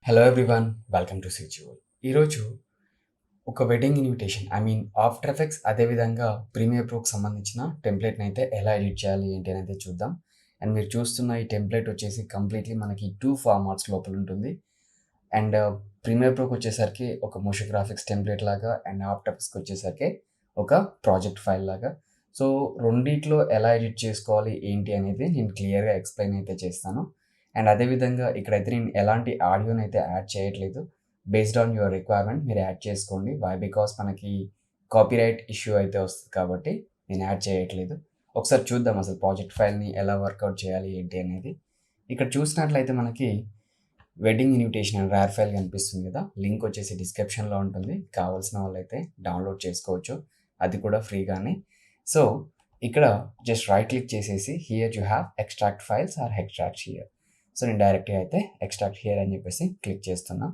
Hello everyone, welcome to సిచ్యువల్. ఈరోజు ఒక వెడ్డింగ్ ఇన్విటేషన్ ఆఫ్టర్ ఎఫెక్ట్స్ అదేవిధంగా ప్రీమియర్ ప్రోకి సంబంధించిన టెంప్లెట్ని అయితే ఎలా ఎడిట్ చేయాలి ఏంటి అని అయితే చూద్దాం. అండ్ మీరు చూస్తున్న ఈ టెంప్లెట్ వచ్చేసి కంప్లీట్లీ మనకి 2 ఫార్మాట్స్ లోపల ఉంటుంది. అండ్ ప్రీమియర్ ప్రోకి వచ్చేసరికి ఒక మోషన్ గ్రాఫిక్స్ టెంప్లెట్ లాగా, అండ్ ఆఫ్టర్ ఎఫెక్ట్స్కి వచ్చేసరికి ఒక ప్రాజెక్ట్ ఫైల్ లాగా. సో రెండిట్లో ఎలా ఎడిట్ చేసుకోవాలి ఏంటి అనేది నేను క్లియర్గా ఎక్స్ప్లెయిన్ అయితే చేస్తాను. అండ్ అదేవిధంగా ఇక్కడైతే నేను ఎలాంటి ఆడియోని అయితే యాడ్ చేయట్లేదు. బేస్డ్ ఆన్ యువర్ రిక్వైర్మెంట్ మీరు యాడ్ చేసుకోండి. వై బికాస్ మనకి కాపీరైట్ ఇష్యూ అయితే వస్తుంది కాబట్టి నేను యాడ్ చేయట్లేదు. ఒకసారి చూద్దాం అసలు ప్రాజెక్ట్ ఫైల్ని ఎలా వర్కౌట్ చేయాలి ఏంటి అనేది. ఇక్కడ చూసినట్లయితే మనకి wedding invitation and rear file కనిపిస్తుంది కదా. లింక్ వచ్చేసి డిస్క్రిప్షన్లో ఉంటుంది. కావాల్సిన వాళ్ళైతే డౌన్లోడ్ చేసుకోవచ్చు, అది కూడా ఫ్రీగానే. సో ఇక్కడ జస్ట్ రైట్ క్లిక్ చేసేసి here you have extract files or extract here. So నేను డైరెక్ట్గా అయితే ఎక్స్ట్రాక్ట్ హియర్ అని చెప్పేసి క్లిక్ చేస్తున్నా.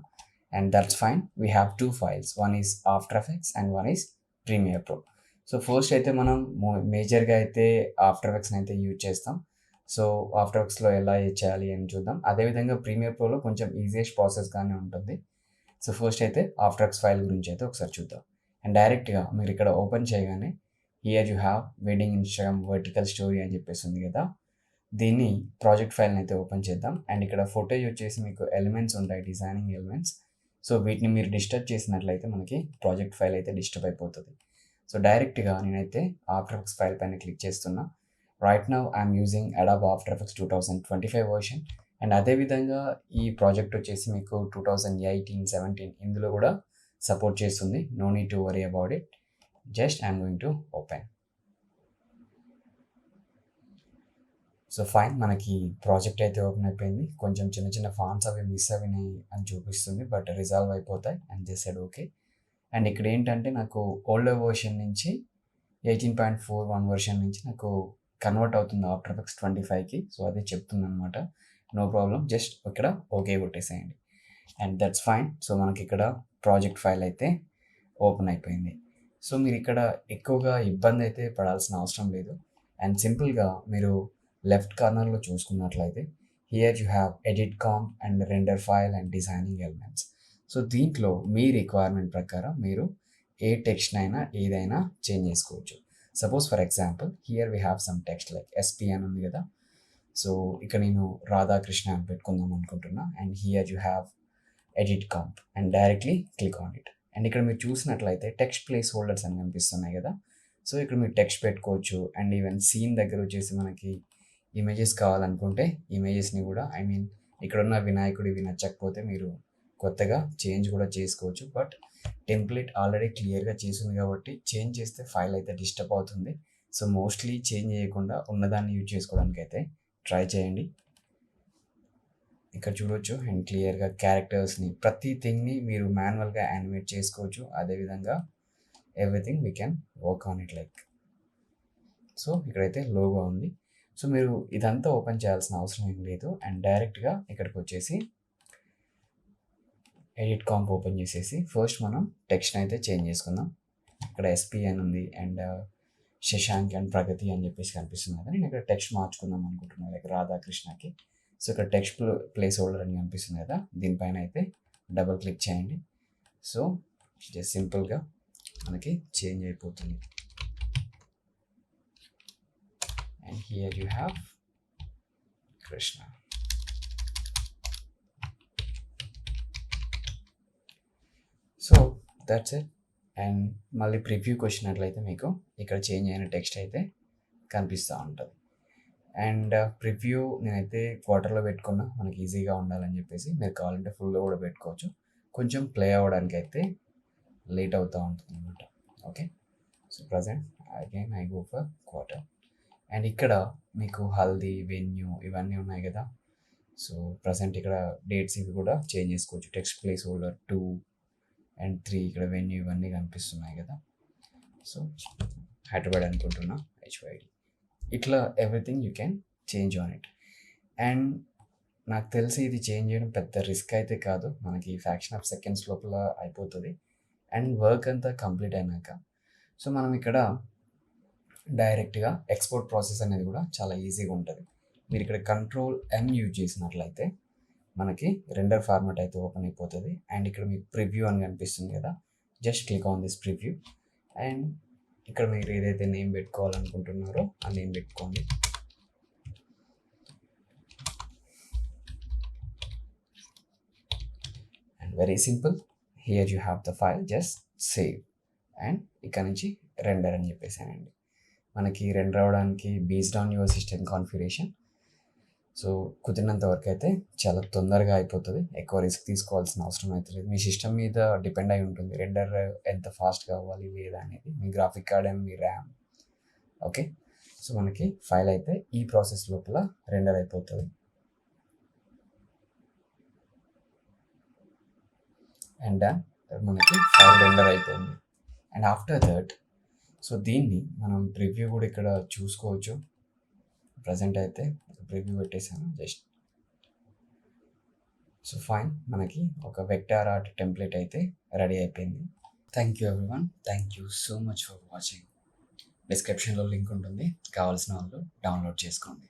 And that's fine. We have 2 files, one is after effects and one is premiere pro. So first అయితే మనం మేజర్గా అయితే ఆఫ్టర్ ఎఫెక్ట్స్ని అయితే యూజ్ చేస్తాం. సో ఆఫ్టర్ ఎఫెక్ట్స్లో ఎలా చేయాలి అని చూద్దాం. అదేవిధంగా ప్రీమియర్ ప్రోలో కొంచెం ఈజియెస్ట్ ప్రాసెస్గానే ఉంటుంది. సో ఫస్ట్ అయితే ఆఫ్టర్ ఎఫెక్ట్స్ ఫైల్ గురించి అయితే ఒకసారి చూద్దాం. అండ్ డైరెక్ట్గా మీరు ఇక్కడ ఓపెన్ చేయగానే here you have wedding Instagram vertical story అని చెప్పేసి ఉంది కదా. దీన్ని ప్రాజెక్ట్ ఫైల్ని అయితే ఓపెన్ చేద్దాం. అండ్ ఇక్కడ ఫోటేజ్ వచ్చేసి మీకు ఎలిమెంట్స్ ఉంటాయి, డిజైనింగ్ ఎలిమెంట్స్. సో వీటిని మీరు డిస్టర్బ్ చేసినట్లయితే మనకి ప్రాజెక్ట్ ఫైల్ అయితే డిస్టర్బ్ అయిపోతుంది. సో డైరెక్ట్గా నేనైతే ఆఫ్టర్ ఎఫెక్ట్స్ ఫైల్ పైన క్లిక్ చేస్తున్నా. Right now I'm using Adobe after effects 2025 version. And అదేవిధంగా ఈ ప్రాజెక్ట్ వచ్చేసి మీకు 2018, 17 ఇందులో కూడా సపోర్ట్ చేస్తుంది. No need to worry about it. Just I'm going to open. So fine, మనకి ప్రాజెక్ట్ అయితే ఓపెన్ అయిపోయింది. కొంచెం చిన్న చిన్న ఫాంట్స్ అవి మిస్ అవినాయి అని చూపిస్తుంది, బట్ రిజాల్వ్ అయిపోతాయి and they said okay. And ఇక్కడ ఏంటంటే నాకు ఓల్డర్ వర్షన్ నుంచి 18.41 వర్షన్ నుంచి నాకు కన్వర్ట్ అవుతుంది ఆఫ్టర్ ఎఫెక్ట్స్ 25కి. సో అదే చెప్తుంది అనమాట. నో ప్రాబ్లం, జస్ట్ ఇక్కడ ఓకే కొట్టేసేయండి అండ్ దట్స్ ఫైన్. సో మనకి ఇక్కడ ప్రాజెక్ట్ ఫైల్ అయితే ఓపెన్ అయిపోయింది. సో మీరు ఇక్కడ ఎక్కువగా ఇబ్బంది అయితే పడాల్సిన అవసరం లేదు. అండ్ సింపుల్గా మీరు లెఫ్ట్ కార్నర్లో చూసుకున్నట్లయితే here you have edit comp and render file and designing elements. So దీంట్లో మీ రిక్వైర్మెంట్ ప్రకారం మీరు ఏ టెక్స్ట్ అయినా ఏదైనా చేంజ్ చేసుకోవచ్చు. Suppose for example here we have some text like SP అని ఉంది కదా. సో ఇక్కడ నేను రాధాకృష్ణ అని పెట్టుకుందాం అనుకుంటున్నా. And here you have edit comp and directly click on it. And ఇక్కడ మీరు చూసినట్లయితే టెక్స్ట్ ప్లేస్ హోల్డర్స్ అని కనిపిస్తున్నాయి కదా. సో ఇక్కడ మీరు టెక్స్ట్ పెట్టుకోవచ్చు. అండ్ ఈవెన్ సీన్ దగ్గర వచ్చేసి మనకి ఇమేజెస్ కావాలనుకుంటే ఇమేజెస్ని కూడా ఇక్కడున్న వినాయకుడు ఇవి నచ్చకపోతే మీరు కొత్తగా చేంజ్ కూడా చేసుకోవచ్చు. బట్ టెంప్లెట్ ఆల్రెడీ క్లియర్గా చేసింది కాబట్టి చేంజ్ చేస్తే ఫైల్ అయితే డిస్టర్బ్ అవుతుంది. సో మోస్ట్లీ చేంజ్ చేయకుండా ఉన్నదాన్ని యూజ్ చేసుకోవడానికి అయితే ట్రై చేయండి. ఇక్కడ చూడవచ్చు అండ్ క్లియర్గా క్యారెక్టర్స్ని ప్రతి థింగ్ని మీరు మాన్యువల్గా యానిమేట్ చేసుకోవచ్చు. అదేవిధంగా everything we can work on it like. So ఇక్కడైతే లోగో ఉంది. సో మీరు ఇదంతా ఓపెన్ చేయాల్సిన అవసరం ఏం లేదు. అండ్ డైరెక్ట్గా ఇక్కడికి వచ్చేసి ఎడిట్ కాంప్ ఓపెన్ చేసేసి ఫస్ట్ మనం టెక్స్ట్ అయితే చేంజ్ చేసుకుందాం. ఇక్కడ ఎస్పీ అని ఉంది అండ్ శశాంక్ అండ్ ప్రగతి అని చెప్పేసి కనిపిస్తుంది కదా. నేను ఇక్కడ టెక్స్ట్ మార్చుకుందాం అనుకుంటున్నాను లైక్ రాధాకృష్ణకి. సో ఇక్కడ టెక్స్ట్ ప్లేస్ హోల్డర్ అని కనిపిస్తుంది కదా, దీనిపైన అయితే డబుల్ క్లిక్ చేయండి. సో జస్ట్ సింపుల్గా మనకి చేంజ్ అయిపోతుంది. And here you have Krishna. So that's it. And మళ్ళీ ప్రివ్యూకి వచ్చినట్లయితే మీకు ఇక్కడ చేంజ్ అయిన టెక్స్ట్ అయితే కనిపిస్తూ ఉంటుంది. అండ్ ప్రివ్యూ నేనైతే క్వార్టర్లో పెట్టుకున్నా, మనకి ఈజీగా ఉండాలని చెప్పేసి. మీరు కావాలంటే ఫుల్లో కూడా పెట్టుకోవచ్చు. కొంచెం ప్లే అవ్వడానికి అయితే లేట్ అవుతూ ఉంటుంది అనమాట. Okay, so present again I go for quarter. And ఇక్కడ మీకు హల్దీ, వెన్యూ ఇవన్నీ ఉన్నాయి కదా. సో ప్రజెంట్ ఇక్కడ డేట్స్ ఇవి కూడా చేంజ్ చేసుకోవచ్చు. టెక్స్ట్ ప్లేస్ హోల్డర్ 2 అండ్ 3, ఇక్కడ వెన్యూ ఇవన్నీ కనిపిస్తున్నాయి కదా. సో హైదరాబాద్ అనుకుంటున్నా, హెచ్వైడి. ఇట్లా everything you can change on it. And నాకు తెలిసి ఇది చేంజ్ చేయడం పెద్ద రిస్క్ అయితే కాదు, మనకి ఫ్యాక్షన్ ఆఫ్ సెకండ్స్ లోపల అయిపోతుంది. అండ్ వర్క్ అంతా కంప్లీట్ అయినాక సో మనం ఇక్కడ డైరెక్ట్గా ఎక్స్పోర్ట్ ప్రాసెస్ అనేది కూడా చాలా ఈజీగా ఉంటుంది. మీరు ఇక్కడ కంట్రోల్ M యూజ్ చేసినట్లయితే మనకి రెండర్ ఫార్మాట్ అయితే ఓపెన్ అయిపోతుంది. అండ్ ఇక్కడ మీకు ప్రివ్యూ అని కనిపిస్తుంది కదా, just click on this preview. And ఇక్కడ మీరు ఏదైతే నేమ్ పెట్టుకోవాలనుకుంటున్నారో ఆ నేమ్ పెట్టుకోండి. And very simple, here you have the file, just save. And ఇక్కడ నుంచి రెండర్ అని చెప్పేసానండి. మనకి రెండర్ అవ్వడానికి based on your system configuration. So కుదిరినంత వరకు అయితే చాలా తొందరగా అయిపోతుంది, ఎక్కువ రిస్క్ తీసుకోవాల్సిన అవసరం అయితే లేదు. మీ సిస్టమ్ మీద డిపెండ్ అయి ఉంటుంది రెండర్ ఎంత ఫాస్ట్గా అవ్వాలి లేదా అనేది, మీ గ్రాఫిక్ కార్డ్ అండ్ మీ ర్యామ్. ఓకే, సో మనకి ఫైల్ అయితే ఈ ప్రాసెస్ లోపల రెండర్ అయిపోతుంది. అండ్ డన్, మనకి ఫైల్ రెండర్ అయిపోయింది. అండ్ ఆఫ్టర్ దట్, సో దీన్ని మనం ప్రివ్యూ కూడా ఇక్కడ చూసుకోవచ్చు. ప్రజెంట్ అయితే ప్రివ్యూ పెట్టేసాను జస్ట్. సో ఫైన్, మనకి ఒక వెక్టార్ ఆర్ట్ టెంప్లెట్ అయితే రెడీ అయిపోయింది. Thank you everyone, thank you so much for watching. డిస్క్రిప్షన్లో లింక్ ఉంటుంది, కావాల్సిన వాళ్ళు డౌన్లోడ్ చేసుకోండి.